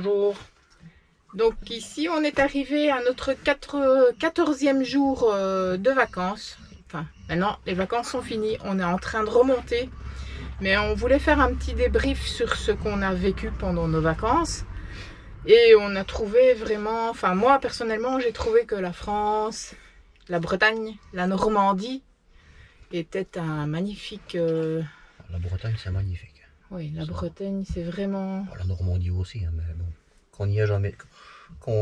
Bonjour. Donc ici on est arrivé à notre 14e jour de vacances. Enfin maintenant les vacances sont finies, on est en train de remonter. Mais on voulait faire un petit débrief sur ce qu'on a vécu pendant nos vacances. Et on a trouvé vraiment, enfin moi personnellement j'ai trouvé que la France, la Bretagne, la Normandie était un magnifique... La Bretagne c'est magnifique. Oui, la Bretagne c'est vraiment... La Normandie aussi, hein, mais bon,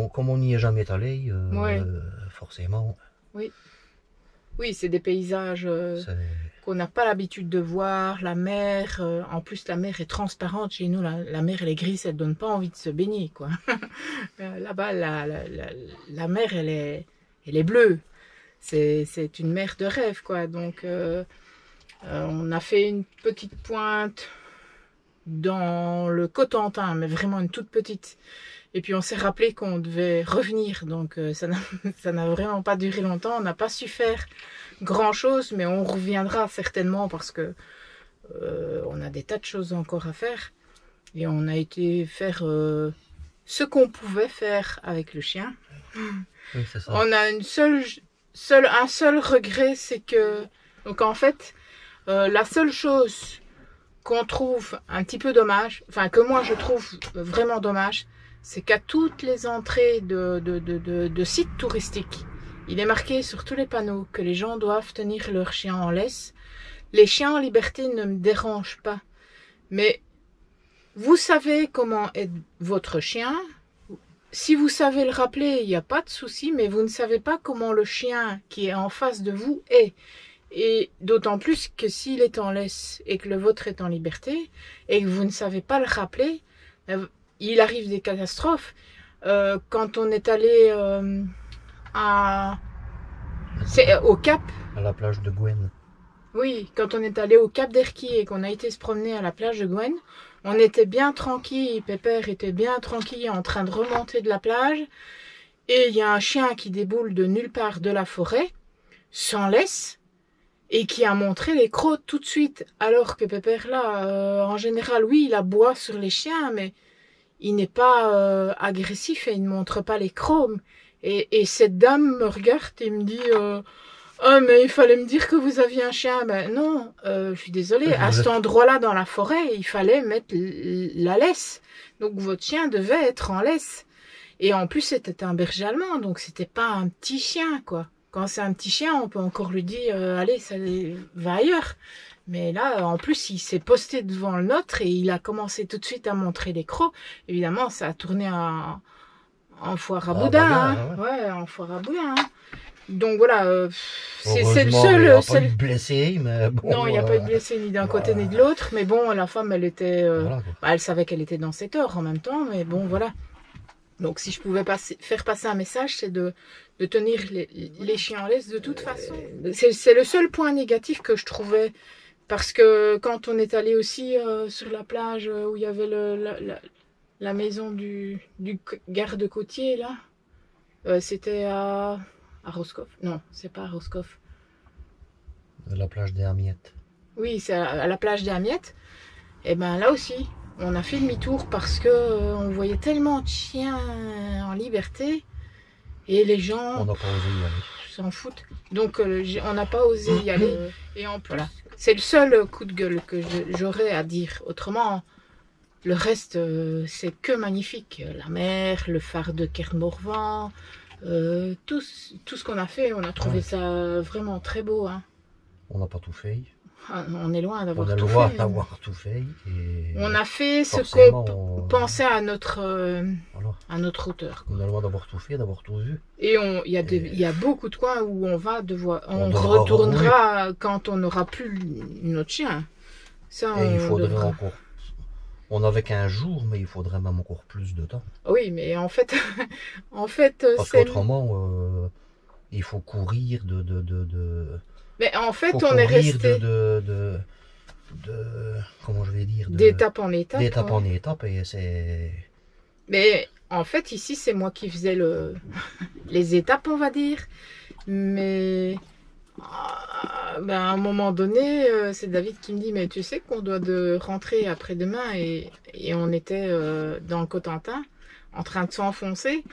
comme on n'y est jamais allé, ouais. Forcément. Oui, oui, c'est des paysages qu'on n'a pas l'habitude de voir. La mer, en plus la mer est transparente chez nous. La mer elle est grise, elle donne pas envie de se baigner, quoi. Là-bas, la mer elle est bleue. C'est une mer de rêve, quoi. Donc on a fait une petite pointe dans le Cotentin, mais vraiment une toute petite. Et puis on s'est rappelé qu'on devait revenir, donc ça n'a vraiment pas duré longtemps. On n'a pas su faire grand chose, mais on reviendra certainement parce que on a des tas de choses encore à faire. Et on a été faire ce qu'on pouvait faire avec le chien. Oui, c'est ça. On a un seul regret, c'est que, donc en fait, la seule chose qu'on trouve un petit peu dommage, enfin que moi je trouve vraiment dommage, c'est qu'à toutes les entrées de sites touristiques, il est marqué sur tous les panneaux que les gens doivent tenir leur chien en laisse. Les chiens en liberté ne me dérangent pas, mais vous savez comment est votre chien. Si vous savez le rappeler, il n'y a pas de souci, mais vous ne savez pas comment le chien qui est en face de vous est. Et d'autant plus que s'il est en laisse et que le vôtre est en liberté et que vous ne savez pas le rappeler, il arrive des catastrophes. Quand on est allé au Cap. À la plage de Gouenne. Oui, quand on est allé au Cap d'Erquy et qu'on a été se promener à la plage de Gouenne, on était bien tranquille, Pépère était bien tranquille en train de remonter de la plage. Et il y a un chien qui déboule de nulle part de la forêt, sans laisse, et qui a montré les crocs tout de suite. Alors que Pépère là, en général, oui, il aboie sur les chiens, mais il n'est pas agressif et il ne montre pas les crocs. Et cette dame me regarde et me dit oh, mais il fallait me dire que vous aviez un chien. Ben non, je suis désolée. À cet endroit-là dans la forêt, il fallait mettre la laisse. Donc votre chien devait être en laisse. Et en plus, c'était un berger allemand, donc c'était pas un petit chien, quoi. Quand c'est un petit chien, on peut encore lui dire allez, ça va ailleurs. Mais là, en plus, il s'est posté devant le nôtre et il a commencé tout de suite à montrer les crocs. Évidemment, ça a tourné en foire à boudin. Hein. Ouais, en foire à boudin. Hein. Donc voilà, c'est le seul... Il n'y a pas eu de blessé, mais bon... Non, il n'y a pas eu de blessé ni d'un côté ni de l'autre. Mais bon, la femme, elle était... voilà, elle savait qu'elle était dans ses torts en même temps, mais bon, voilà. Donc si je pouvais faire passer un message, c'est de tenir les chiens en laisse de toute façon. C'est le seul point négatif que je trouvais. Parce que quand on est allé aussi sur la plage où il y avait la maison du garde-côtier, là, c'était à Roscoff. Non, c'est pas à Roscoff. La plage des Amiettes. Oui, c'est à la plage des Amiettes. Et ben là aussi, on a fait demi-tour parce que on voyait tellement de chiens en liberté et les gens... On n'a pas osé y aller. S'en foutent. Donc on n'a pas osé y aller. Et en plus, voilà. C'est le seul coup de gueule que j'aurais à dire. Autrement, le reste, c'est que magnifique. La mer, le phare de Kermorvan, tout ce qu'on a fait, on a trouvé ça vraiment très beau. Hein. On n'a pas tout fait. On est loin d'avoir tout fait. On est loin d'avoir tout fait. Et on a fait ce qu'on pensait à notre hauteur. On est loin d'avoir tout fait, d'avoir tout vu. Et il y a beaucoup de coins où on retournera quand on n'aura plus notre chien. Ça, et il faudrait encore... On n'avait qu'un jour, mais il faudrait même encore plus de temps. Oui, mais en fait, parce qu'autrement, il faut courir Mais en fait, on est resté comment je vais dire, d'étape en étape. D'étape en étape, et c'est... Mais en fait, ici, c'est moi qui faisais les étapes, on va dire. Mais ben, à un moment donné, c'est David qui me dit, mais tu sais qu'on doit rentrer après-demain et on était dans le Cotentin. en train de s'enfoncer.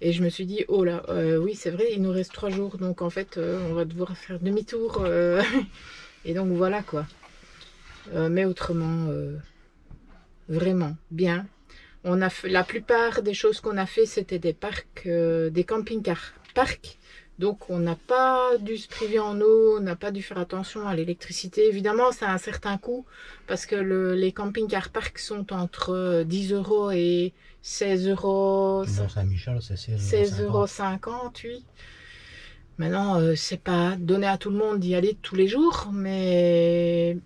Et je me suis dit, oh là, oui, c'est vrai, il nous reste 3 jours. Donc, en fait, on va devoir faire demi-tour. Et donc, voilà, quoi. Mais autrement, vraiment, bien. On a fait, la plupart des choses qu'on a fait, c'était des parcs, des camping-cars parcs. Donc, on n'a pas dû se priver en eau, on n'a pas dû faire attention à l'électricité. Évidemment, ça a un certain coût parce que les camping-cars parcs sont entre 10 € et 16 €. Du Mont-Saint-Michel, c'est 16,50 €, oui. Maintenant, c'est pas donné à tout le monde d'y aller tous les jours, mais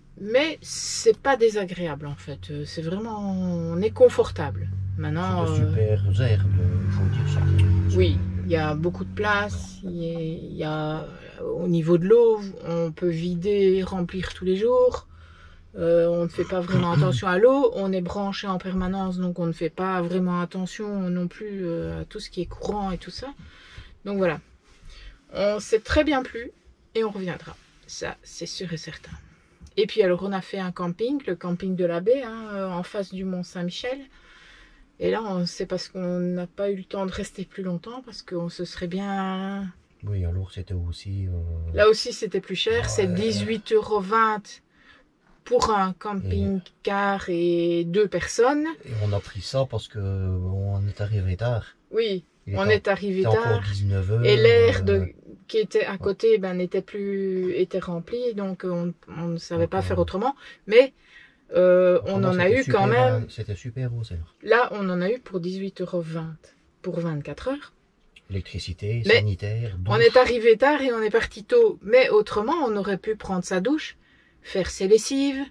c'est pas désagréable en fait. C'est vraiment, on est confortable. Maintenant, c'est de super herbes, il faut dire ça. oui, il y a beaucoup de place. Il y a au niveau de l'eau, on peut vider et remplir tous les jours. On ne fait pas vraiment attention à l'eau. On est branché en permanence, donc on ne fait pas vraiment attention non plus à tout ce qui est courant et tout ça. Donc voilà. On s'est très bien plu et on reviendra. Ça, c'est sûr et certain. Et puis alors, on a fait un camping, le camping de la baie, hein, en face du Mont-Saint-Michel. Et là, c'est parce qu'on n'a pas eu le temps de rester plus longtemps, parce qu'on se serait bien... Oui, alors c'était aussi... Là aussi, c'était plus cher. C'est 18,20 € pour un camping-car et 2 personnes. Et on a pris ça parce que on est arrivé tard. Oui, on est arrivé tard. Encore 19 h. Et l'air qui était à côté était rempli, donc on ne savait pas faire autrement. Mais on en a eu quand même. C'était super beau, c'est vrai. Là, on en a eu pour 18,20 € pour 24 heures. Électricité, mais sanitaire, douche. On est arrivé tard et on est parti tôt. Mais autrement, on aurait pu prendre sa douche, faire ses lessives,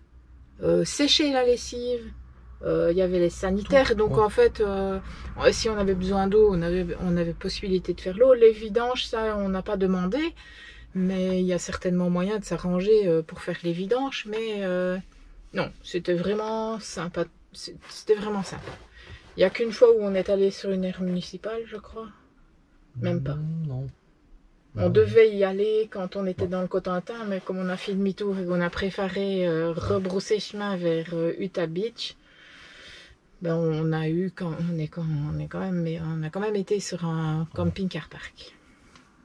sécher la lessive. Il y avait les sanitaires, tout, donc en fait, si on avait besoin d'eau, on avait possibilité de faire l'eau. Les vidanges, ça, on n'a pas demandé, mais il y a certainement moyen de s'arranger pour faire les vidanges. Mais non, c'était vraiment sympa. C'était vraiment sympa. Il n'y a qu'une fois où on est allé sur une aire municipale, je crois. Même pas. Non. On devait y aller quand on était dans le Cotentin, mais comme on a fait demi-tour et qu'on a préféré rebrousser chemin vers Utah Beach, ben on a quand même été sur un camping-car park.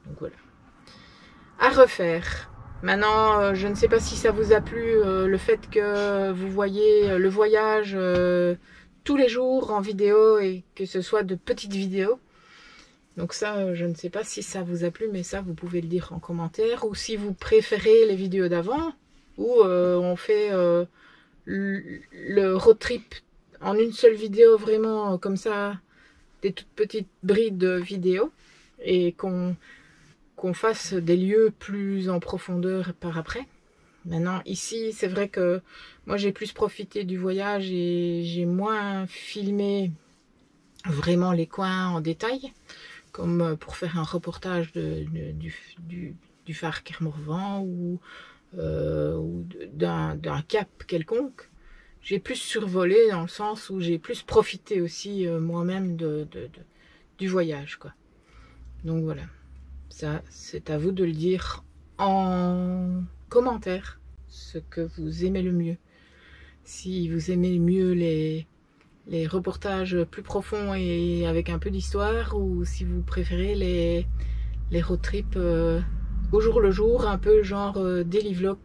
Donc voilà. À refaire. Maintenant, je ne sais pas si ça vous a plu le fait que vous voyez le voyage tous les jours en vidéo et que ce soit de petites vidéos. Donc ça, je ne sais pas si ça vous a plu, mais ça, vous pouvez le dire en commentaire. Ou si vous préférez les vidéos d'avant, où on fait le road trip en une seule vidéo, vraiment comme ça, des toutes petites brides de vidéos, et qu'on fasse des lieux plus en profondeur par après. Maintenant, ici, c'est vrai que moi, j'ai plus profité du voyage et j'ai moins filmé vraiment les coins en détail, comme pour faire un reportage du phare Kermorvan ou d'un cap quelconque. J'ai plus survolé dans le sens où j'ai plus profité aussi moi-même du voyage, quoi. Donc voilà, ça c'est à vous de le dire en commentaire, ce que vous aimez le mieux. Si vous aimez mieux les reportages plus profonds et avec un peu d'histoire, ou si vous préférez les road trips au jour le jour, un peu genre daily vlog,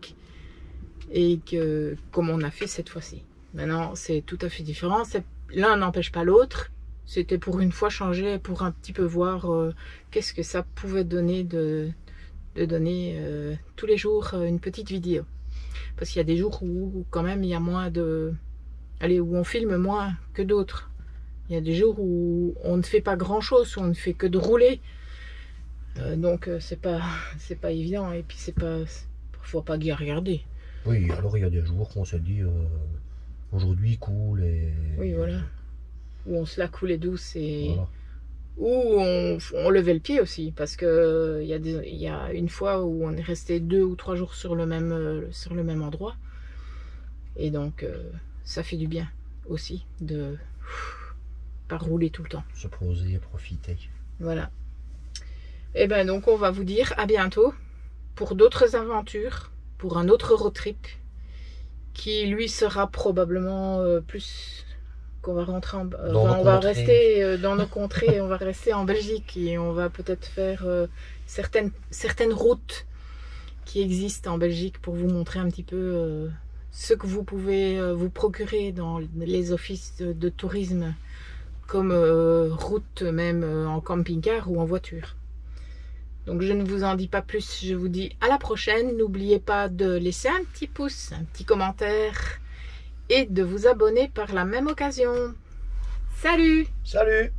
et comme on a fait cette fois-ci. Maintenant, c'est tout à fait différent. L'un n'empêche pas l'autre. C'était pour une fois changer, pour un petit peu voir qu'est-ce que ça pouvait donner de donner tous les jours une petite vidéo. Parce qu'il y a des jours où quand même il y a moins de... Allez, où on filme moins que d'autres. Il y a des jours où on ne fait pas grand-chose, où on ne fait que de rouler. Donc c'est pas évident, et puis c'est pas parfois pas gai à regarder. Oui, alors il y a des jours qu'on se dit aujourd'hui cool et... Oui, voilà. Où on se la coulait douce et... Voilà. Où on levait le pied aussi, parce que il y a une fois où on est resté 2 ou 3 jours sur le même endroit. Et donc ça fait du bien aussi de pas rouler tout le temps. Se poser et profiter. Voilà. Et ben donc on va vous dire à bientôt pour d'autres aventures, pour un autre road trip qui lui sera probablement plus qu'on va rentrer Dans on va contrées. rester dans nos contrées, on va rester en Belgique et on va peut-être faire certaines routes qui existent en Belgique pour vous montrer un petit peu ce que vous pouvez vous procurer dans les offices de tourisme, comme route même en camping-car ou en voiture. Donc je ne vous en dis pas plus, je vous dis à la prochaine. N'oubliez pas de laisser un petit pouce, un petit commentaire et de vous abonner par la même occasion. Salut! Salut!